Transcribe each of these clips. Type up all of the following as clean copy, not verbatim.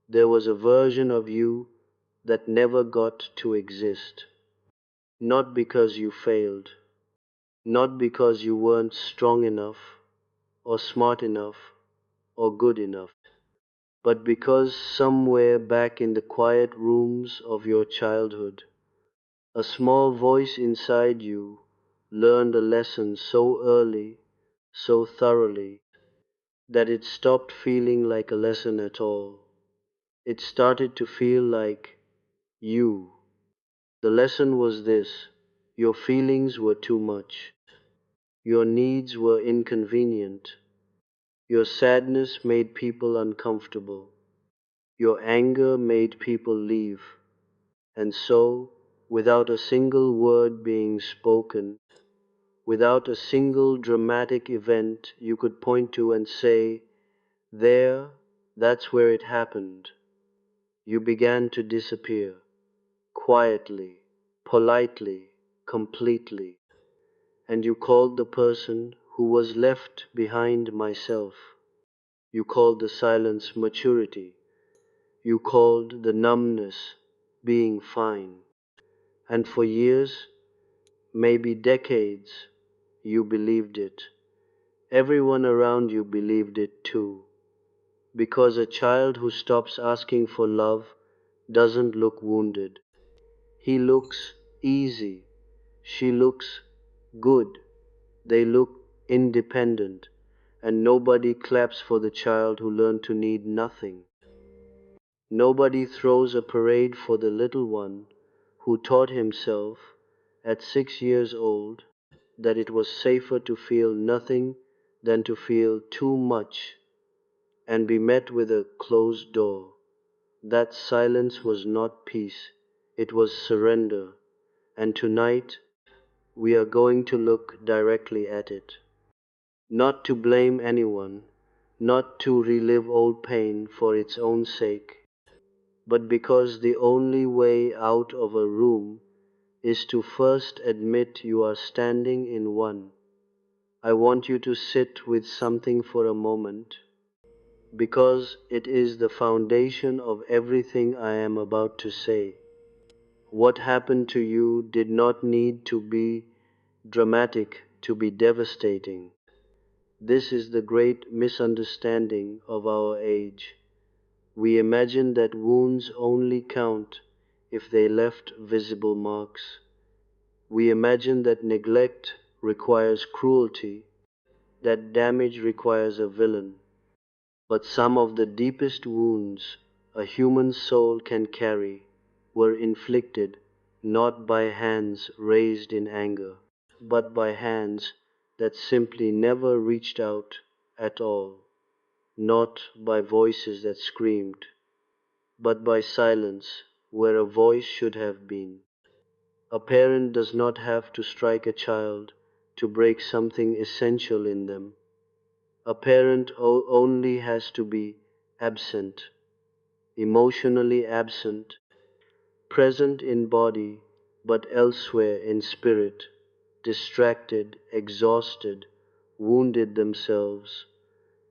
There was a version of you that never got to exist. Not because you failed, not because you weren't strong enough, or smart enough, or good enough, but because somewhere back in the quiet rooms of your childhood, a small voice inside you learned a lesson so early, so thoroughly, that it stopped feeling like a lesson at all. It started to feel like you. The lesson was this: your feelings were too much, your needs were inconvenient, your sadness made people uncomfortable, your anger made people leave, and so, without a single word being spoken, without a single dramatic event you could point to and say, there, that's where it happened, you began to disappear, quietly, politely, completely, and you called the person who was left behind myself. You called the silence maturity. You called the numbness being fine. And for years, maybe decades, you believed it. Everyone around you believed it too. Because a child who stops asking for love doesn't look wounded. He looks easy. She looks good. They look independent. And nobody claps for the child who learned to need nothing. Nobody throws a parade for the little one who taught himself at 6 years old that it was safer to feel nothing than to feel too much and be met with a closed door. That silence was not peace, it was surrender, and tonight we are going to look directly at it. Not to blame anyone, not to relive old pain for its own sake, but because the only way out of a room is to first admit you are standing in one. I want you to sit with something for a moment, because it is the foundation of everything I am about to say. What happened to you did not need to be dramatic to be devastating. This is the great misunderstanding of our age. We imagine that wounds only count if they left visible marks. We imagine that neglect requires cruelty, that damage requires a villain. But some of the deepest wounds a human soul can carry were inflicted not by hands raised in anger, but by hands that simply never reached out at all, not by voices that screamed, but by silence where a voice should have been. A parent does not have to strike a child to break something essential in them. A parent only has to be absent, emotionally absent, present in body but elsewhere in spirit, distracted, exhausted, wounded themselves,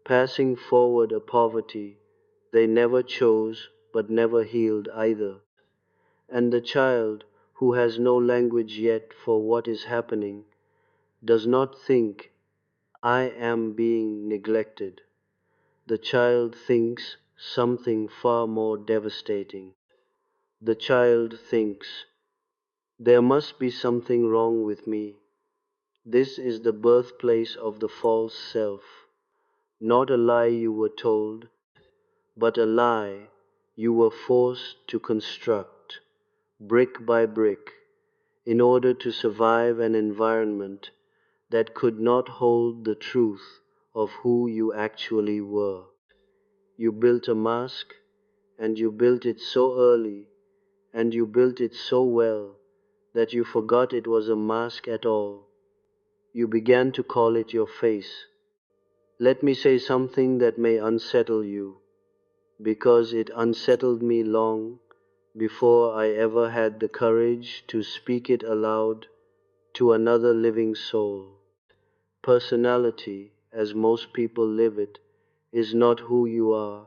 passing forward a poverty they never chose but never healed either. And the child, who has no language yet for what is happening, does not think, I am being neglected. The child thinks something far more devastating. The child thinks, there must be something wrong with me. This is the birthplace of the false self, not a lie you were told, but a lie you were forced to construct, brick by brick, in order to survive an environment that could not hold the truth of who you actually were. You built a mask, and you built it so early, and you built it so well, that you forgot it was a mask at all. You began to call it your face. Let me say something that may unsettle you, because it unsettled me long before I ever had the courage to speak it aloud to another living soul. Personality, as most people live it, is not who you are.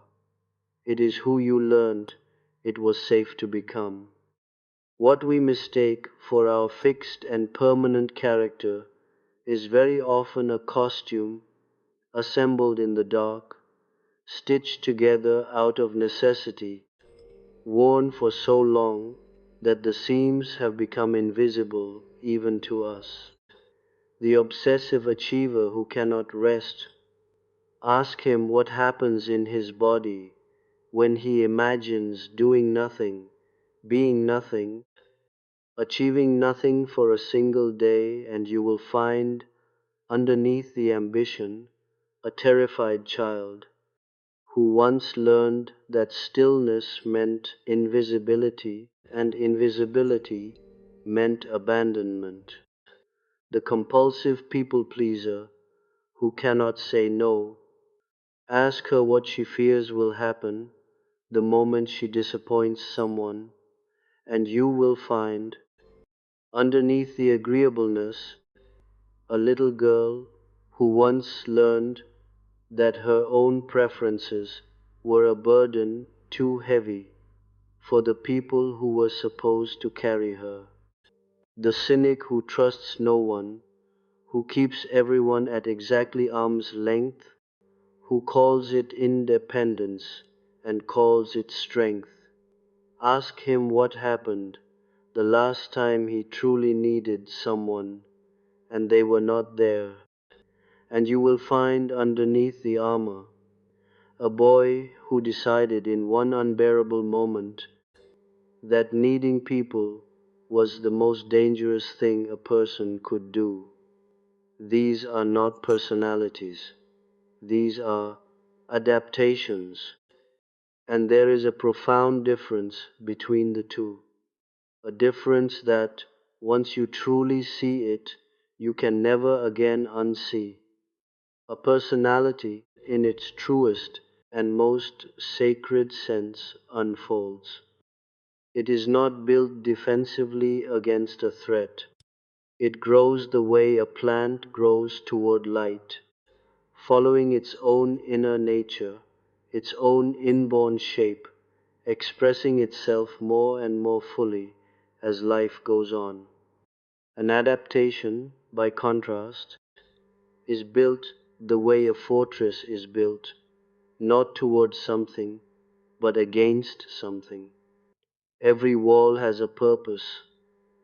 It is who you learned it was safe to become. What we mistake for our fixed and permanent character is very often a costume assembled in the dark, stitched together out of necessity, worn for so long that the seams have become invisible even to us. The obsessive achiever who cannot rest, ask him what happens in his body when he imagines doing nothing, being nothing, achieving nothing for a single day, and you will find underneath the ambition a terrified child who once learned that stillness meant invisibility and invisibility meant abandonment. The compulsive people pleaser who cannot say no, ask her what she fears will happen the moment she disappoints someone, and you will find, underneath the agreeableness, a little girl who once learned that her own preferences were a burden too heavy for the people who were supposed to carry her. The cynic who trusts no one, who keeps everyone at exactly arm's length, who calls it independence and calls it strength. Ask him what happened the last time he truly needed someone and they were not there, and you will find underneath the armor a boy who decided in one unbearable moment that needing people was the most dangerous thing a person could do. These are not personalities, these are adaptations, and there is a profound difference between the two. A difference that, once you truly see it, you can never again unsee. A personality, in its truest and most sacred sense, unfolds. It is not built defensively against a threat. It grows the way a plant grows toward light, following its own inner nature, its own inborn shape, expressing itself more and more fully as life goes on. An adaptation, by contrast, is built the way a fortress is built, not towards something, but against something. Every wall has a purpose,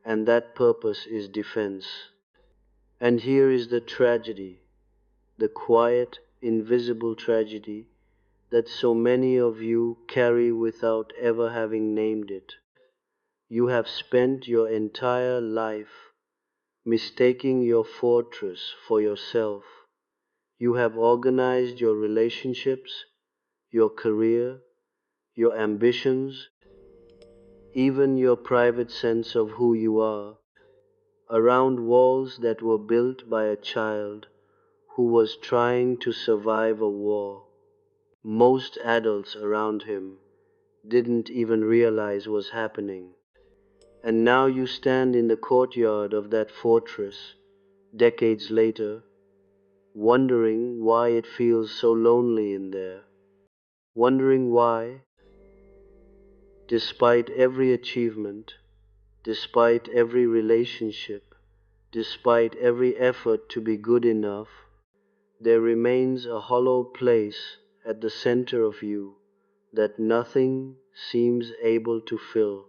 and that purpose is defense. And here is the tragedy, the quiet, invisible tragedy that so many of you carry without ever having named it. You have spent your entire life mistaking your fortress for yourself. You have organized your relationships, your career, your ambitions, even your private sense of who you are, around walls that were built by a child who was trying to survive a war. Most adults around him didn't even realize was happening. And now you stand in the courtyard of that fortress, decades later, wondering why it feels so lonely in there, wondering why, despite every achievement, despite every relationship, despite every effort to be good enough, there remains a hollow place at the center of you that nothing seems able to fill.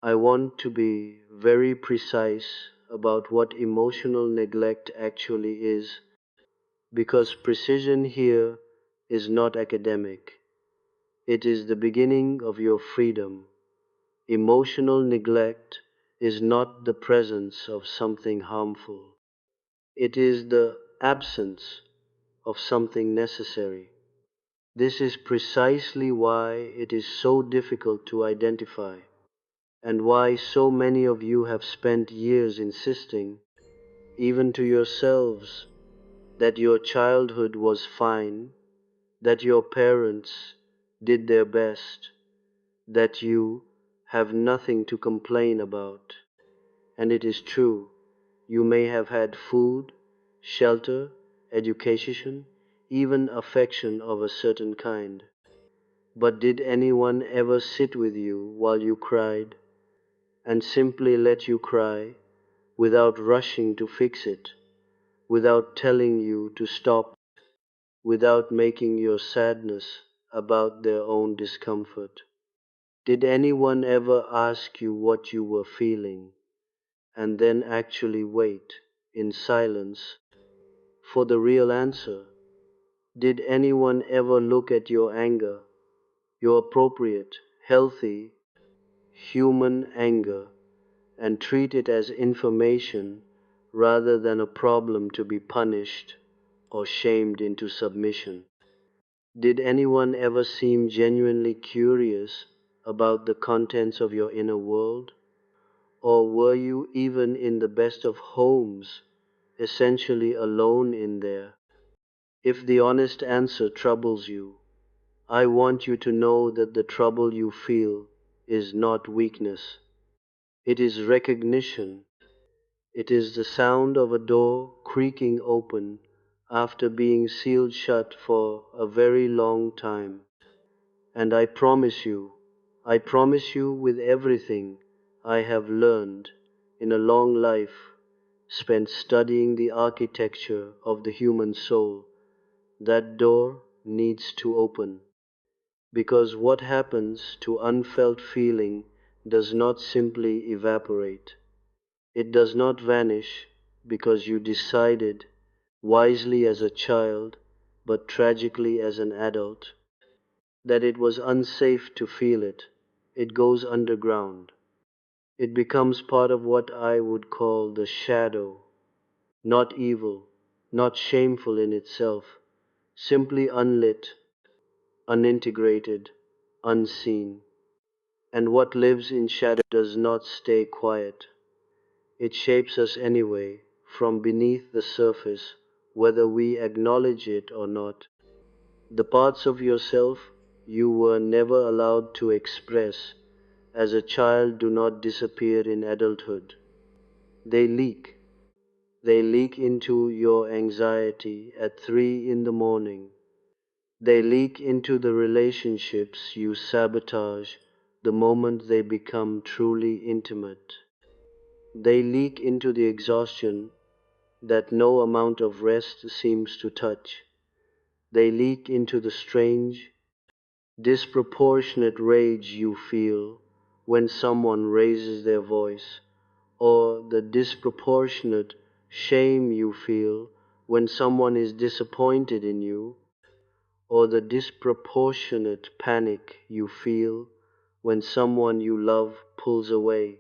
I want to be very precise about what emotional neglect actually is, because precision here is not academic. It is the beginning of your freedom. Emotional neglect is not the presence of something harmful. It is the absence of something necessary. This is precisely why it is so difficult to identify, and why so many of you have spent years insisting, even to yourselves, that your childhood was fine, that your parents did their best, that you have nothing to complain about. And it is true, you may have had food, shelter, education, even affection of a certain kind. But did anyone ever sit with you while you cried and simply let you cry without rushing to fix it, without telling you to stop, without making your sadness about their own discomfort? Did anyone ever ask you what you were feeling and then actually wait in silence for the real answer? Did anyone ever look at your anger, your appropriate, healthy, human anger, and treat it as information rather than a problem to be punished or shamed into submission? Did anyone ever seem genuinely curious about the contents of your inner world? Or were you, even in the best of homes, essentially alone in there? If the honest answer troubles you, I want you to know that the trouble you feel is not weakness. It is recognition. It is the sound of a door creaking open after being sealed shut for a very long time. And I promise you with everything I have learned in a long life spent studying the architecture of the human soul, that door needs to open. Because what happens to unfelt feeling does not simply evaporate. It does not vanish because you decided, wisely as a child, but tragically as an adult, that it was unsafe to feel it. It goes underground. It becomes part of what I would call the shadow, not evil, not shameful in itself, simply unlit, unintegrated, unseen. And what lives in shadow does not stay quiet. It shapes us anyway, from beneath the surface, whether we acknowledge it or not. The parts of yourself you were never allowed to express as a child do not disappear in adulthood. They leak. They leak into your anxiety at 3 in the morning. They leak into the relationships you sabotage the moment they become truly intimate. They leak into the exhaustion that no amount of rest seems to touch. They leak into the strange, disproportionate rage you feel when someone raises their voice, or the disproportionate shame you feel when someone is disappointed in you, or the disproportionate panic you feel when someone you love pulls away,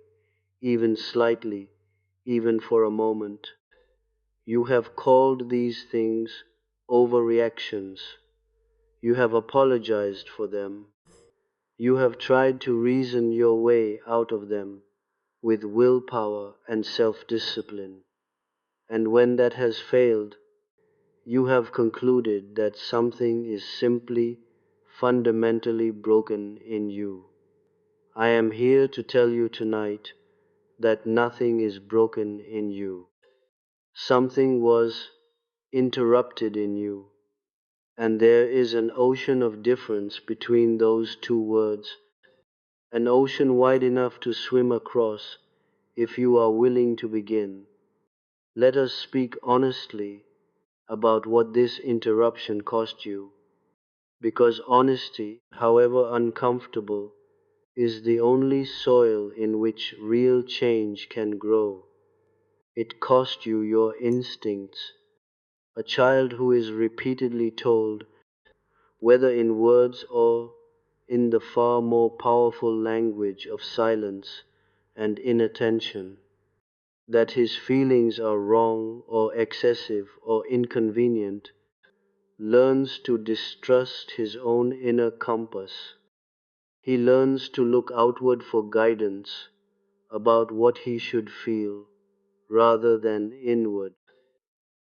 even slightly, even for a moment. You have called these things overreactions. You have apologized for them. You have tried to reason your way out of them with willpower and self-discipline. And when that has failed, you have concluded that something is simply fundamentally broken in you. I am here to tell you tonight that nothing is broken in you. Something was interrupted in you, and there is an ocean of difference between those two words, an ocean wide enough to swim across if you are willing to begin. Let us speak honestly about what this interruption cost you, because honesty, however uncomfortable, is the only soil in which real change can grow. It cost you your instincts. A child who is repeatedly told, whether in words or in the far more powerful language of silence and inattention, that his feelings are wrong or excessive or inconvenient, learns to distrust his own inner compass. He learns to look outward for guidance about what he should feel rather than inward.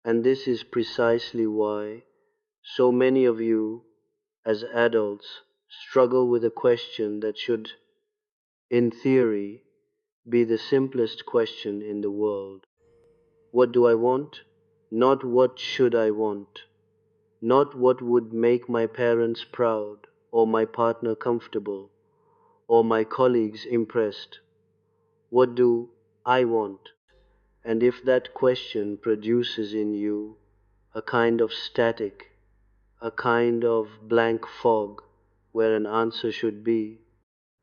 And this is precisely why so many of you, as adults, struggle with a question that should, in theory, be the simplest question in the world. What do I want? Not what should I want. Not what would make my parents proud or my partner comfortable, or my colleagues impressed? What do I want? And if that question produces in you a kind of static, a kind of blank fog where an answer should be,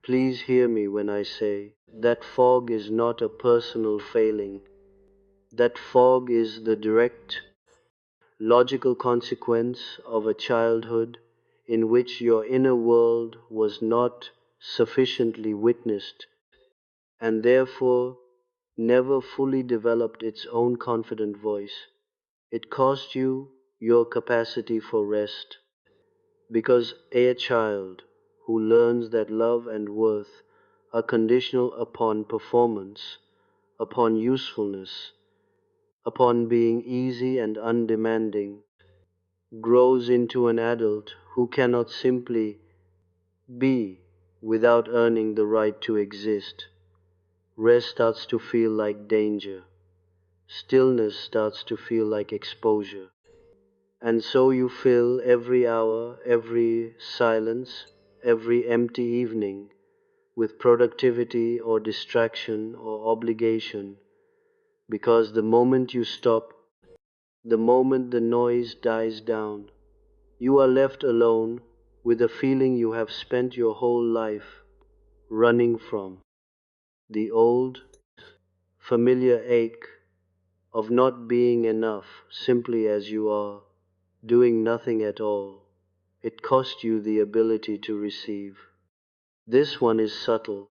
please hear me when I say that fog is not a personal failing. That fog is the direct, logical consequence of a childhood in which your inner world was not sufficiently witnessed and therefore never fully developed its own confident voice. It cost you your capacity for rest, because a child who learns that love and worth are conditional upon performance, upon usefulness, upon being easy and undemanding, grows into an adult who cannot simply be without earning the right to exist. Rest starts to feel like danger. Stillness starts to feel like exposure. And so you fill every hour, every silence, every empty evening with productivity or distraction or obligation, because the moment you stop, the moment the noise dies down, you are left alone with a feeling you have spent your whole life running from, the old, familiar ache of not being enough simply as you are, doing nothing at all. It cost you the ability to receive. This one is subtle,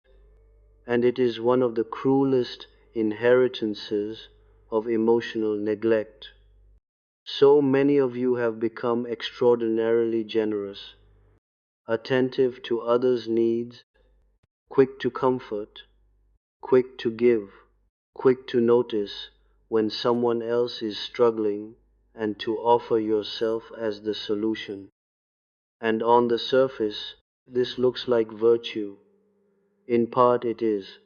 and it is one of the cruelest inheritances of emotional neglect. So many of you have become extraordinarily generous, attentive to others' needs, quick to comfort, quick to give, quick to notice when someone else is struggling and to offer yourself as the solution. And on the surface, this looks like virtue. In part it is.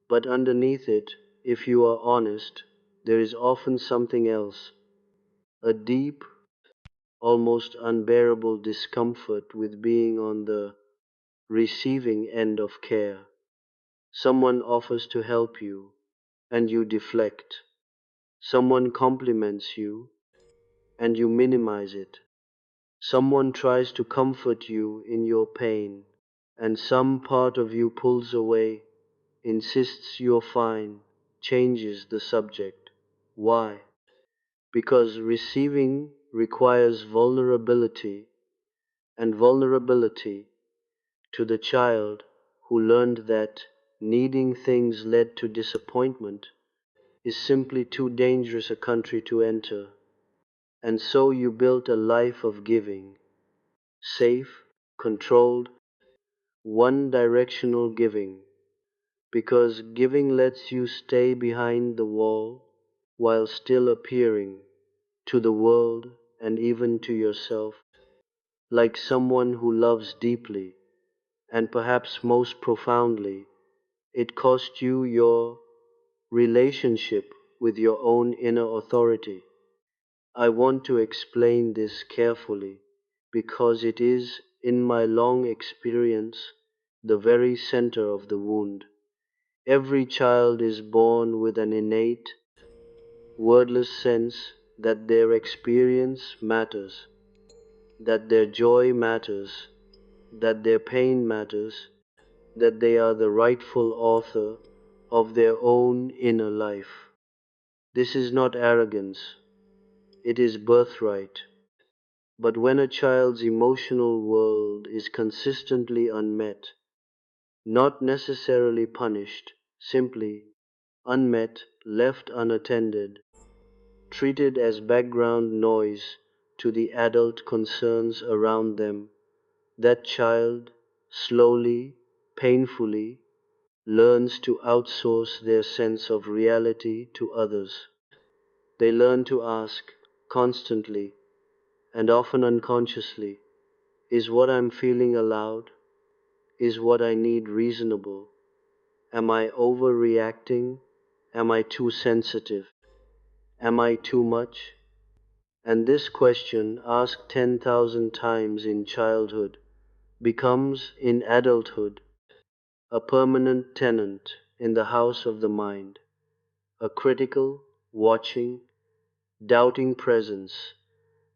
But underneath it, if you are honest, there is often something else, a deep, almost unbearable discomfort with being on the receiving end of care. Someone offers to help you, and you deflect. Someone compliments you, and you minimize it. Someone tries to comfort you in your pain, and some part of you pulls away, insists you're fine, changes the subject. Why? Because receiving requires vulnerability, and vulnerability to the child who learned that needing things led to disappointment is simply too dangerous a country to enter. And so you built a life of giving, safe, controlled, one directional giving, because giving lets you stay behind the wall while still appearing to the world and even to yourself like someone who loves deeply, and perhaps most profoundly. It cost you your relationship with your own inner authority. I want to explain this carefully because it is, in my long experience, the very center of the wound. Every child is born with an innate, wordless sense that their experience matters, that their joy matters, that their pain matters, that they are the rightful author of their own inner life. This is not arrogance, it is birthright. But when a child's emotional world is consistently unmet, not necessarily punished, simply unmet, left unattended, treated as background noise to the adult concerns around them, that child slowly, painfully, learns to outsource their sense of reality to others. They learn to ask constantly and often unconsciously, is what I'm feeling allowed? Is what I need reasonable? Am I overreacting? Am I too sensitive? Am I too much? And this question, asked 10,000 times in childhood, becomes, in adulthood, a permanent tenant in the house of the mind, a critical, watching, doubting presence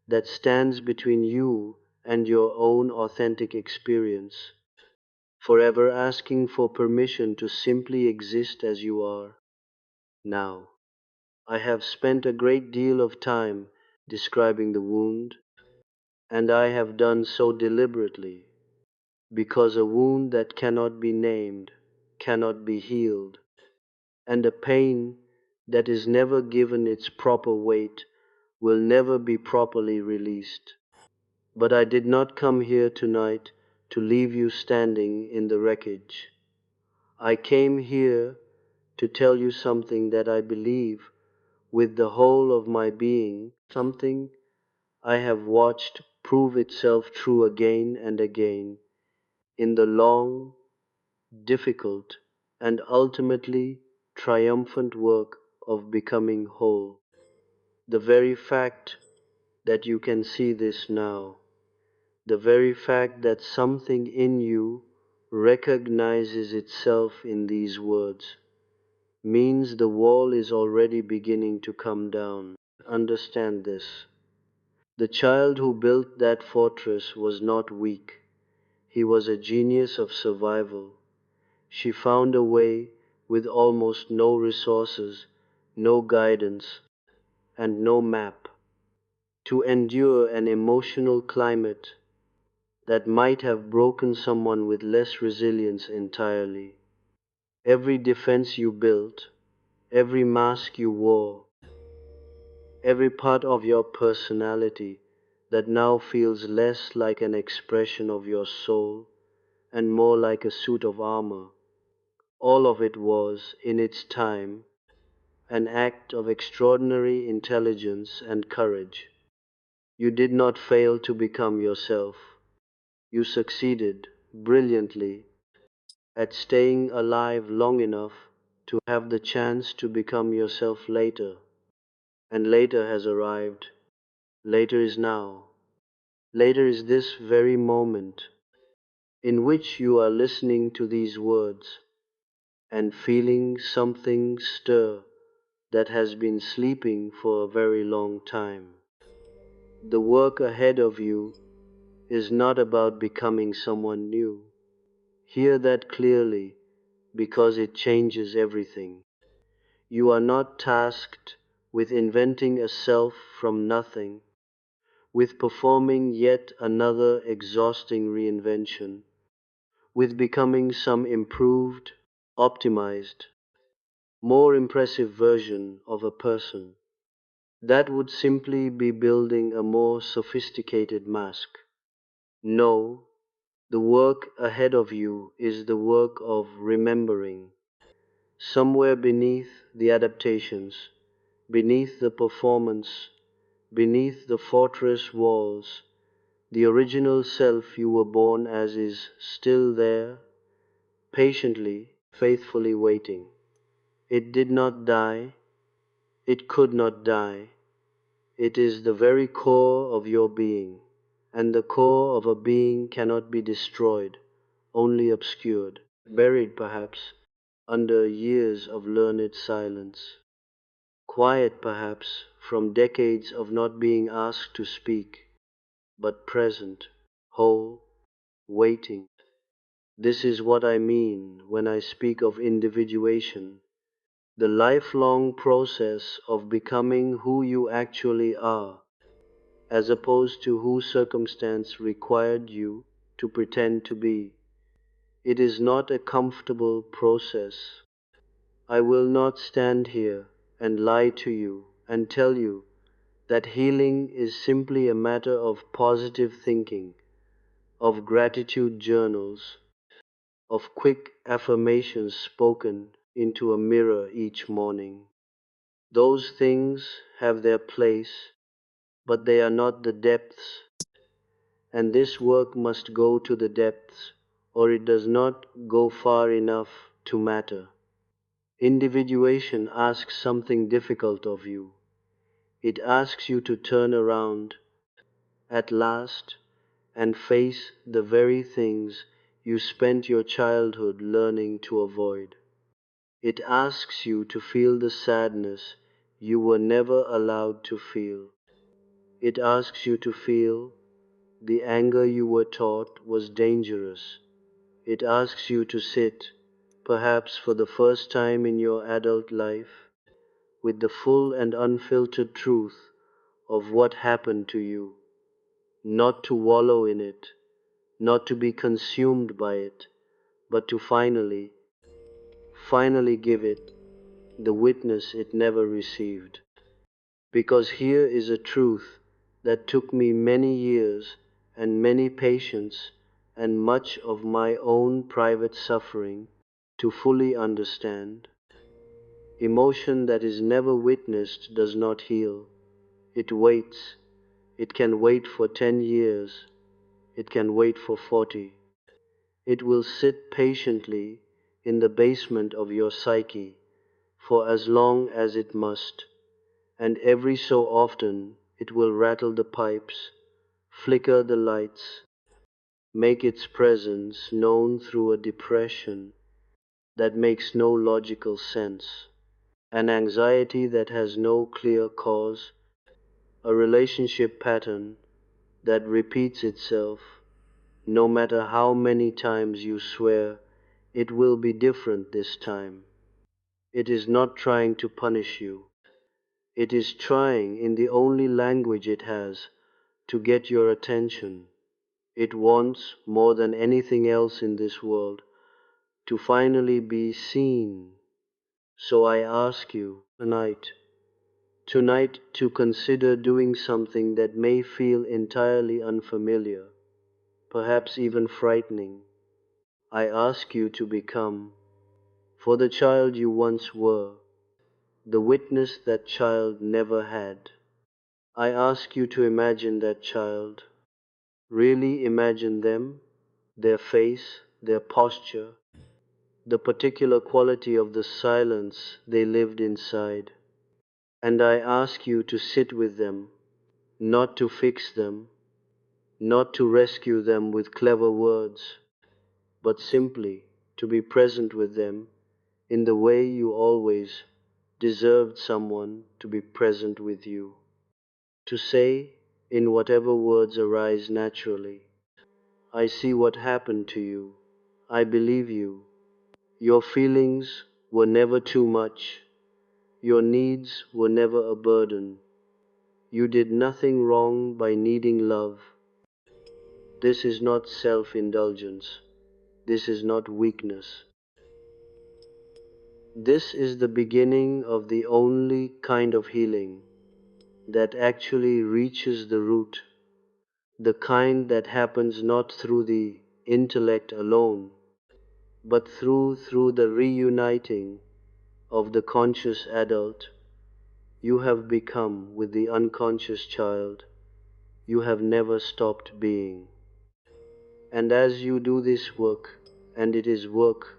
that stands between you and your own authentic experience, forever asking for permission to simply exist as you are. Now, I have spent a great deal of time describing the wound, and I have done so deliberately, because a wound that cannot be named cannot be healed, and a pain that is never given its proper weight will never be properly released. But I did not come here tonight to leave you standing in the wreckage. I came here to tell you something that I believe with the whole of my being, something I have watched prove itself true again and again in the long, difficult, and ultimately triumphant work of becoming whole. The very fact that you can see this now, the very fact that something in you recognizes itself in these words, means the wall is already beginning to come down. Understand this. The child who built that fortress was not weak. He was a genius of survival. She found a way, with almost no resources, no guidance, and no map, to endure an emotional climate that might have broken someone with less resilience entirely. Every defense you built, every mask you wore, every part of your personality that now feels less like an expression of your soul and more like a suit of armor, all of it was, in its time, an act of extraordinary intelligence and courage. You did not fail to become yourself. You succeeded brilliantly at staying alive long enough to have the chance to become yourself later. And later has arrived. Later is now. Later is this very moment in which you are listening to these words and feeling something stir that has been sleeping for a very long time. The work ahead of you is not about becoming someone new. Hear that clearly, because it changes everything. You are not tasked with inventing a self from nothing, with performing yet another exhausting reinvention, with becoming some improved, optimized, more impressive version of a person. That would simply be building a more sophisticated mask. No, the work ahead of you is the work of remembering. Somewhere beneath the adaptations, beneath the performance, beneath the fortress walls, the original self you were born as is still there, patiently, faithfully waiting. It did not die, it could not die. It is the very core of your being, and the core of a being cannot be destroyed, only obscured, buried perhaps under years of learned silence, quiet perhaps from decades of not being asked to speak, but present, whole, waiting. This is what I mean when I speak of individuation, the lifelong process of becoming who you actually are, as opposed to who circumstance required you to pretend to be. It is not a comfortable process. I will not stand here and lie to you and tell you that healing is simply a matter of positive thinking, of gratitude journals, of quick affirmations spoken into a mirror each morning. Those things have their place, but they are not the depths, and this work must go to the depths, or it does not go far enough to matter. Individuation asks something difficult of you. It asks you to turn around, at last, and face the very things you spent your childhood learning to avoid. It asks you to feel the sadness you were never allowed to feel. It asks you to feel the anger you were taught was dangerous. It asks you to sit, perhaps for the first time in your adult life, with the full and unfiltered truth of what happened to you, not to wallow in it, not to be consumed by it, but to finally give it the witness it never received. Because here is a truth that took me many years and many patience and much of my own private suffering to fully understand. Emotion that is never witnessed does not heal. It waits. It can wait for 10 years. It can wait for 40. It will sit patiently in the basement of your psyche for as long as it must, and every so often it will rattle the pipes, flicker the lights, make its presence known through a depression that makes no logical sense, an anxiety that has no clear cause, a relationship pattern that repeats itself no matter how many times you swear it will be different this time. It is not trying to punish you. It is trying, in the only language it has, to get your attention. It wants, more than anything else in this world, to finally be seen. So I ask you tonight to consider doing something that may feel entirely unfamiliar, perhaps even frightening. I ask you to become, for the child you once were, the witness that child never had. I ask you to imagine that child, really imagine them, their face, their posture, the particular quality of the silence they lived inside. And I ask you to sit with them, not to fix them, not to rescue them with clever words, but simply to be present with them in the way you always deserved someone to be present with you. To say, in whatever words arise naturally, I see what happened to you. I believe you. Your feelings were never too much. Your needs were never a burden. You did nothing wrong by needing love. This is not self-indulgence. This is not weakness. This is the beginning of the only kind of healing that actually reaches the root, the kind that happens not through the intellect alone, but through the reuniting of the conscious adult you have become with the unconscious child you have never stopped being. And as you do this work, and it is work,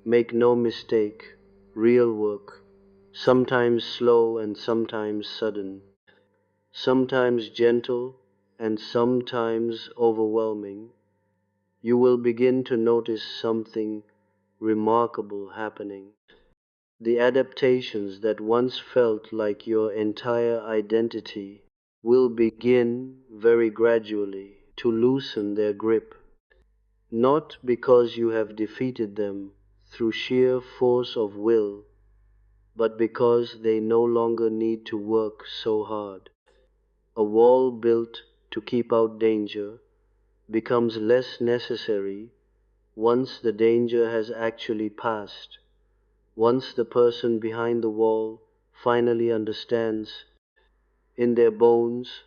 make no mistake, real work, sometimes slow and sometimes sudden, sometimes gentle and sometimes overwhelming, you will begin to notice something remarkable happening. The adaptations that once felt like your entire identity will begin very gradually to loosen their grip, not because you have defeated them through sheer force of will, but because they no longer need to work so hard. A wall built to keep out danger becomes less necessary once the danger has actually passed, once the person behind the wall finally understands, in their bones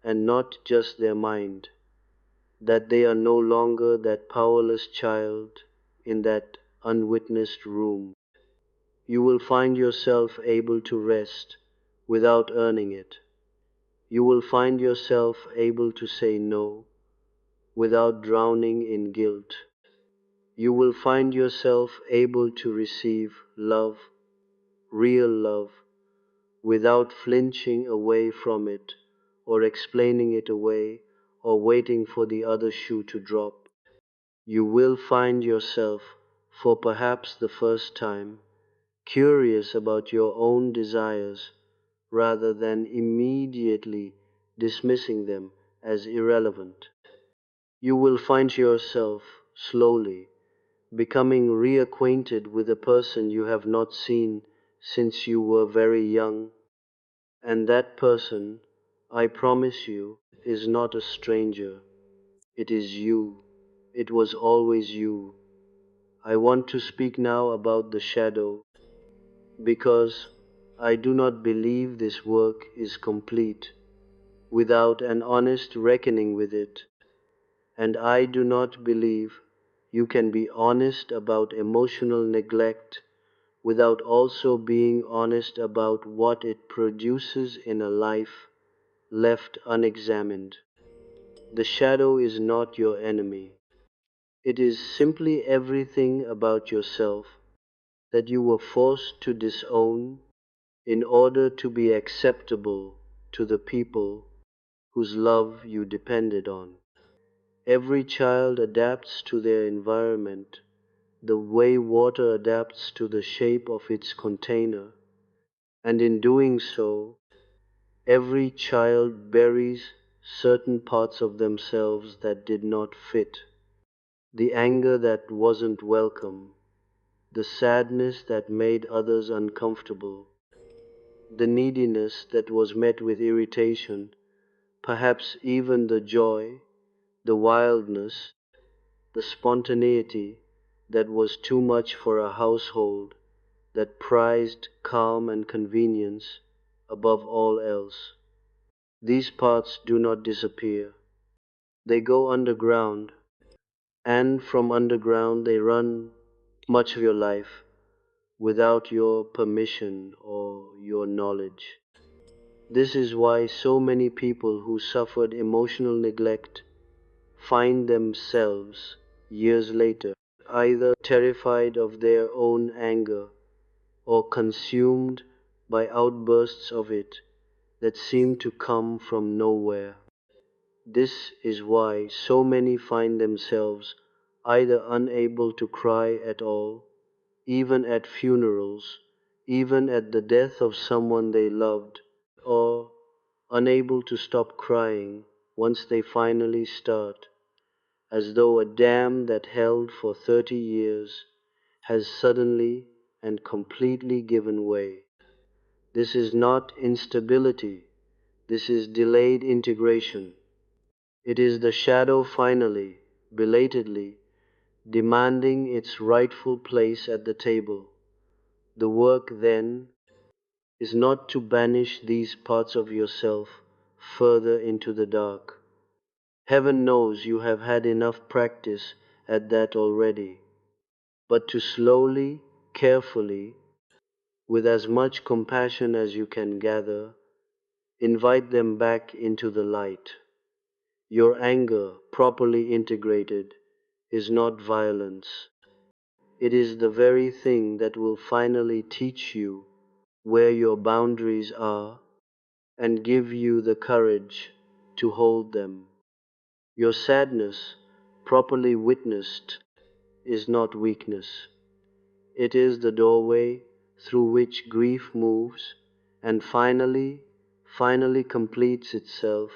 and not just their mind, that they are no longer that powerless child in that unwitnessed room. You will find yourself able to rest without earning it. You will find yourself able to say no without drowning in guilt. You will find yourself able to receive love, real love, without flinching away from it or explaining it away or waiting for the other shoe to drop. You will find yourself, for perhaps the first time, curious about your own desires rather than immediately dismissing them as irrelevant. You will find yourself slowly becoming reacquainted with a person you have not seen since you were very young, and that person, I promise you, is not a stranger. It is you. It was always you. I want to speak now about the shadow, because I do not believe this work is complete without an honest reckoning with it, and I do not believe you can be honest about emotional neglect without also being honest about what it produces in a life left unexamined. The shadow is not your enemy. It is simply everything about yourself that you were forced to disown in order to be acceptable to the people whose love you depended on. Every child adapts to their environment the way water adapts to the shape of its container, and in doing so, every child buries certain parts of themselves that did not fit. The anger that wasn't welcome, the sadness that made others uncomfortable, the neediness that was met with irritation, perhaps even the joy, the wildness, the spontaneity that was too much for a household that prized calm and convenience above all else. These parts do not disappear. They go underground, and from underground they run much of your life without your permission or your knowledge. This is why so many people who suffered emotional neglect find themselves years later either terrified of their own anger or consumed by outbursts of it that seem to come from nowhere. This is why so many find themselves either unable to cry at all, even at funerals, even at the death of someone they loved, or unable to stop crying once they finally start, as though a dam that held for 30 years has suddenly and completely given way. This is not instability, this is delayed integration. It is the shadow finally, belatedly, demanding its rightful place at the table. The work, then, is not to banish these parts of yourself further into the dark. Heaven knows you have had enough practice at that already, but to slowly, carefully, with as much compassion as you can gather, invite them back into the light. Your anger, properly integrated, is not violence. It is the very thing that will finally teach you where your boundaries are and give you the courage to hold them. Your sadness, properly witnessed, is not weakness. It is the doorway through which grief moves and finally completes itself,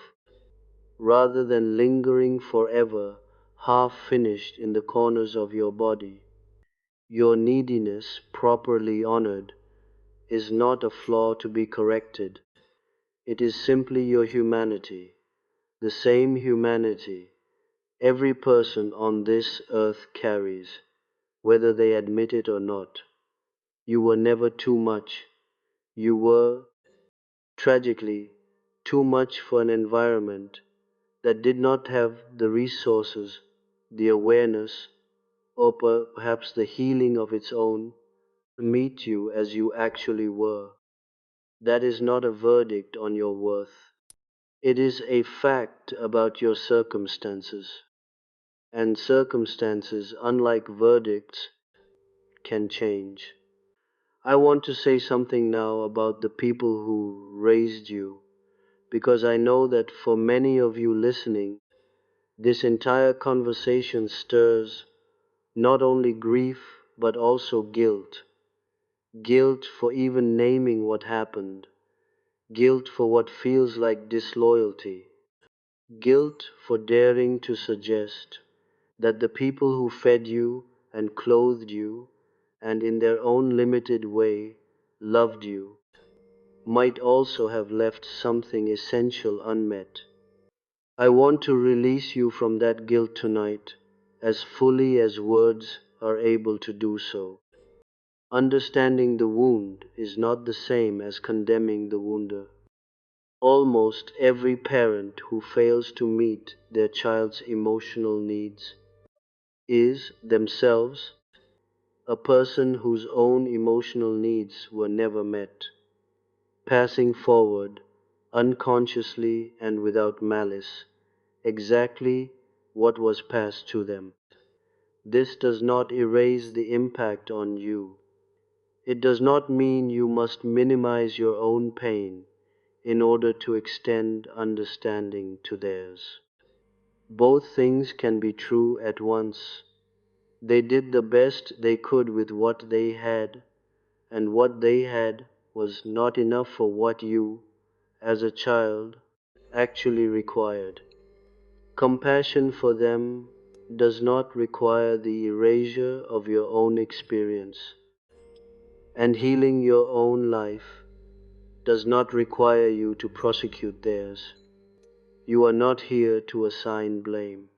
rather than lingering forever half finished in the corners of your body. Your neediness, properly honored, is not a flaw to be corrected. It is simply your humanity, the same humanity every person on this earth carries, whether they admit it or not. You were never too much. You were, tragically, too much for an environment that did not have the resources, the awareness, or perhaps the healing of its own to meet you as you actually were. That is not a verdict on your worth. It is a fact about your circumstances. And circumstances, unlike verdicts, can change. I want to say something now about the people who raised you, because I know that for many of you listening, This entire conversation stirs not only grief but also guilt. Guilt for even naming what happened. Guilt for what feels like disloyalty. Guilt for daring to suggest that the people who fed you and clothed you and in their own limited way loved you might also have left something essential unmet. I want to release you from that guilt tonight as fully as words are able to do so. Understanding the wound is not the same as condemning the wounder. Almost every parent who fails to meet their child's emotional needs is themselves a person whose own emotional needs were never met, passing forward, unconsciously and without malice, exactly what was passed to them. This does not erase the impact on you. It does not mean you must minimize your own pain in order to extend understanding to theirs. Both things can be true at once. They did the best they could with what they had, and what they had was not enough for what you, as a child, actually required. Compassion for them does not require the erasure of your own experience, and healing your own life does not require you to prosecute theirs. You are not here to assign blame.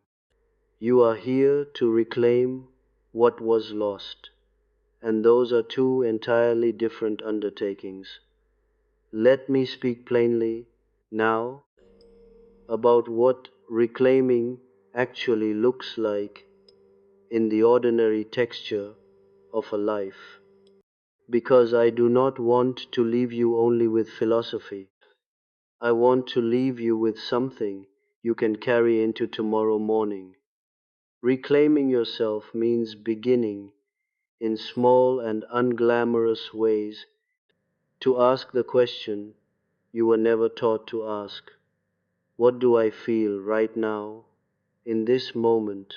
You are here to reclaim what was lost, and those are two entirely different undertakings. Let me speak plainly now about what reclaiming actually looks like in the ordinary texture of a life, because I do not want to leave you only with philosophy. I want to leave you with something you can carry into tomorrow morning. Reclaiming yourself means beginning in small and unglamorous ways to ask the question you were never taught to ask. What do I feel right now, in this moment,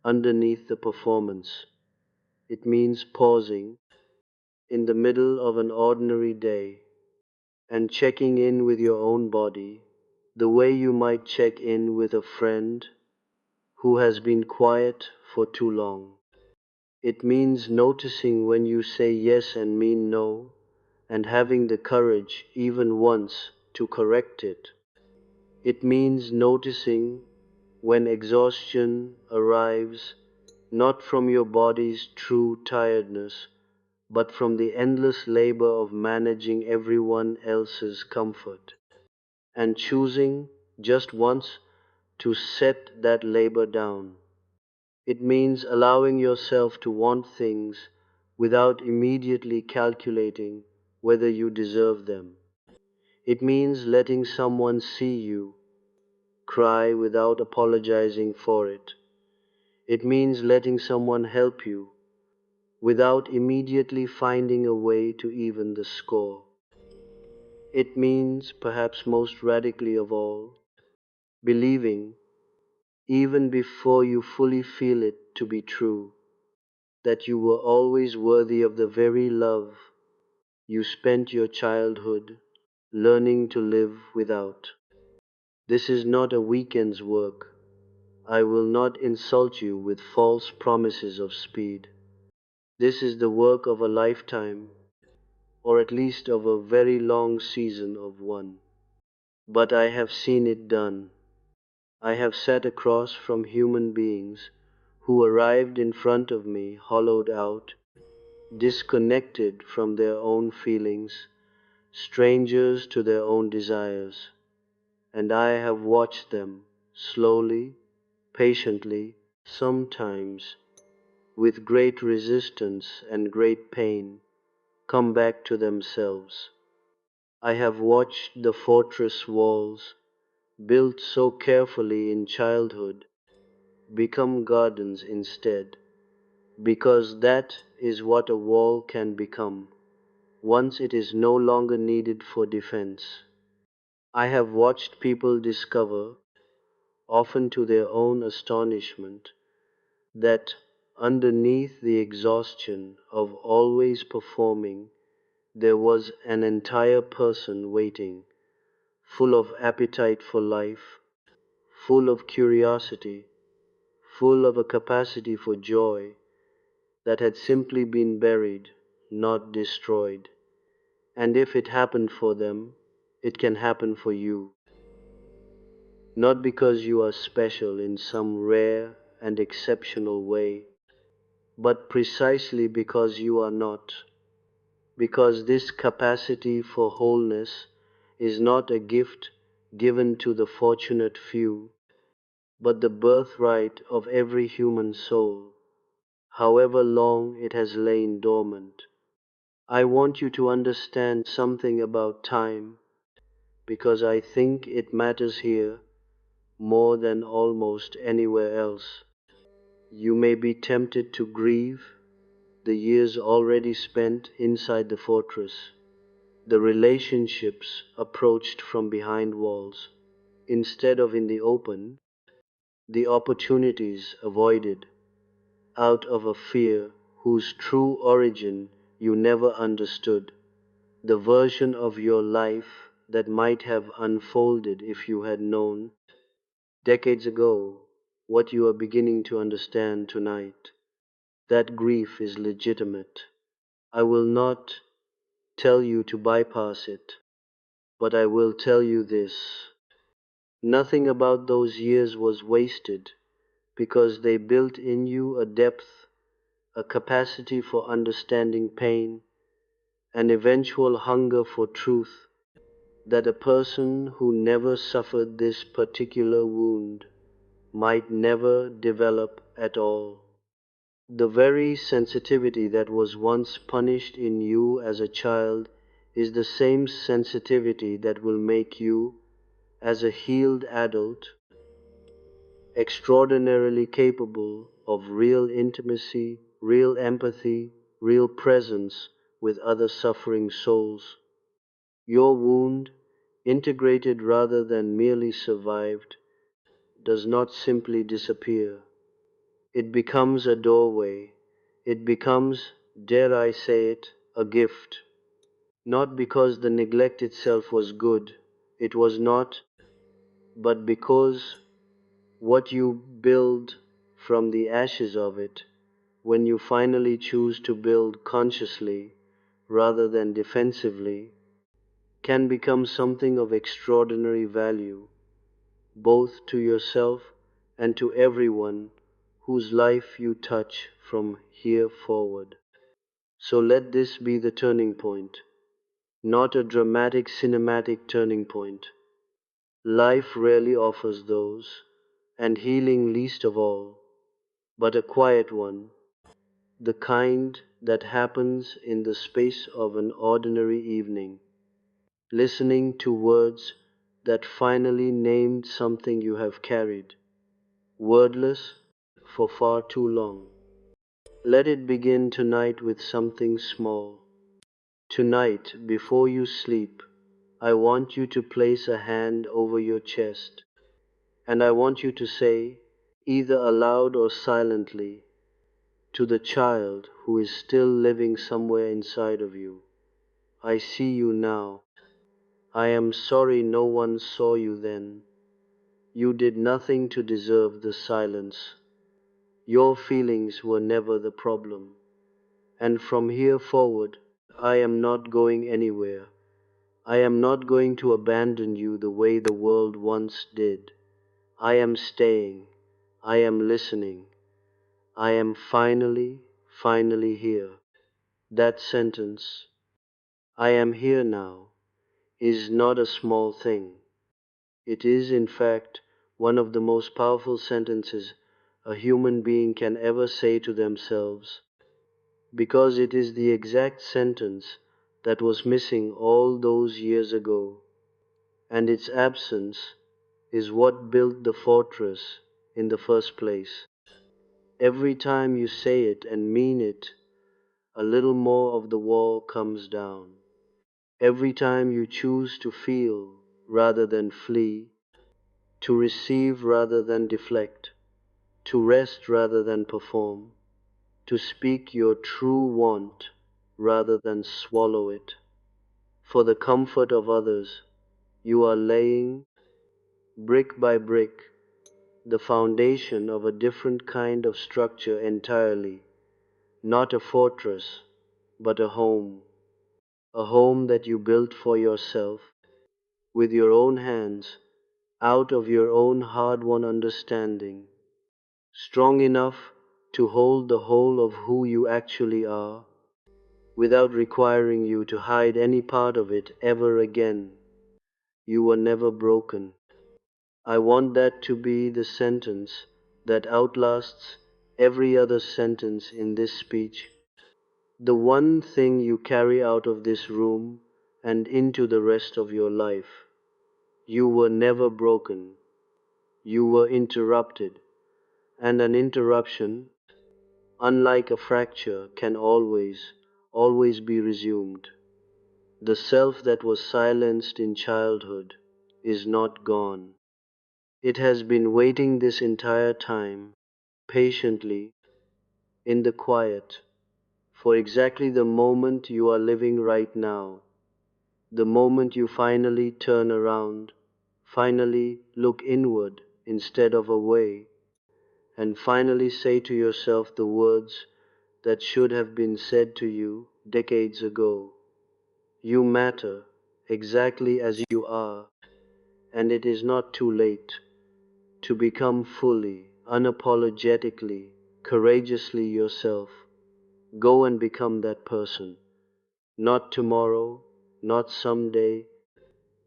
underneath the performance? It means pausing in the middle of an ordinary day and checking in with your own body the way you might check in with a friend who has been quiet for too long. It means noticing when you say yes and mean no, and having the courage, even once, to correct it. It means noticing when exhaustion arrives not from your body's true tiredness, but from the endless labor of managing everyone else's comfort, and choosing just once to set that labor down. It means allowing yourself to want things without immediately calculating whether you deserve them. It means letting someone see you cry without apologizing for it. It means letting someone help you without immediately finding a way to even the score. It means, perhaps most radically of all, believing, even before you fully feel it to be true, that you were always worthy of the very love you spent your childhood learning to live without. This is not a weekend's work. I will not insult you with false promises of speed. This is the work of a lifetime, or at least of a very long season of one. But I have seen it done. I have sat across from human beings who arrived in front of me hollowed out, disconnected from their own feelings, strangers to their own desires, and I have watched them slowly, patiently, sometimes with great resistance and great pain, come back to themselves. I have watched the fortress walls, built so carefully in childhood, become gardens instead, because that is what a wall can become once it is no longer needed for defense. I have watched people discover, often to their own astonishment, that underneath the exhaustion of always performing, there was an entire person waiting, full of appetite for life, full of curiosity, full of a capacity for joy that had simply been buried, not destroyed. And if it happened for them, it can happen for you. Not because you are special in some rare and exceptional way, but precisely because you are not. Because this capacity for wholeness is not a gift given to the fortunate few, but the birthright of every human soul, however long it has lain dormant. I want you to understand something about time, because I think it matters here more than almost anywhere else. You may be tempted to grieve the years already spent inside the fortress, the relationships approached from behind walls, instead of in the open, the opportunities avoided out of a fear whose true origin you never understood, the version of your life that might have unfolded if you had known decades ago what you are beginning to understand tonight. That grief is legitimate. I will not tell you to bypass it, but I will tell you this. Nothing about those years was wasted because they built in you a depth, a capacity for understanding pain, an eventual hunger for truth that a person who never suffered this particular wound might never develop at all. The very sensitivity that was once punished in you as a child is the same sensitivity that will make you, as a healed adult, extraordinarily capable of real intimacy, real empathy, real presence with other suffering souls. Your wound, integrated rather than merely survived, does not simply disappear. It becomes a doorway. It becomes, dare I say it, a gift. Not because the neglect itself was good, it was not, but because what you build from the ashes of it, when you finally choose to build consciously rather than defensively, can become something of extraordinary value, both to yourself and to everyone whose life you touch from here forward. So let this be the turning point, not a dramatic cinematic turning point. Life rarely offers those, and healing least of all, but a quiet one, the kind that happens in the space of an ordinary evening, listening to words that finally named something you have carried, wordless for far too long. Let it begin tonight with something small. Tonight, before you sleep, I want you to place a hand over your chest, and I want you to say, either aloud or silently, to the child who is still living somewhere inside of you, I see you now. I am sorry no one saw you then. You did nothing to deserve the silence. Your feelings were never the problem. And from here forward, I am not going anywhere. I am not going to abandon you the way the world once did. I am staying. I am listening. I am finally here. That sentence, I am here now, is not a small thing. It is, in fact, one of the most powerful sentences a human being can ever say to themselves, because it is the exact sentence that was missing all those years ago, and its absence is what built the fortress in the first place. Every time you say it and mean it, a little more of the wall comes down. Every time you choose to feel rather than flee, to receive rather than deflect, to rest rather than perform, to speak your true want rather than swallow it. For the comfort of others, you are laying, brick by brick, the foundation of a different kind of structure entirely, not a fortress, but a home that you built for yourself, with your own hands, out of your own hard-won understanding, strong enough to hold the whole of who you actually are, without requiring you to hide any part of it ever again. You were never broken. I want that to be the sentence that outlasts every other sentence in this speech. The one thing you carry out of this room and into the rest of your life. You were never broken. You were interrupted. And an interruption, unlike a fracture, can always be resumed. The self that was silenced in childhood is not gone. It has been waiting this entire time, patiently, in the quiet, for exactly the moment you are living right now, the moment you finally turn around, finally look inward instead of away, and finally say to yourself the words that should have been said to you decades ago. You matter exactly as you are, and it is not too late to become fully, unapologetically, courageously yourself. Go and become that person. Not tomorrow, not someday,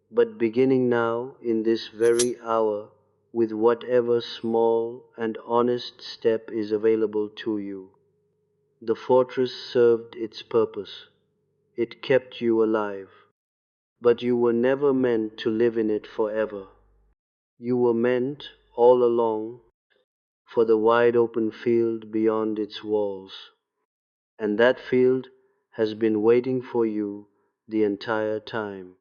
but beginning now in this very hour with whatever small and honest step is available to you. The fortress served its purpose. It kept you alive. But you were never meant to live in it forever. You were meant, all along, for the wide open field beyond its walls. And that field has been waiting for you the entire time.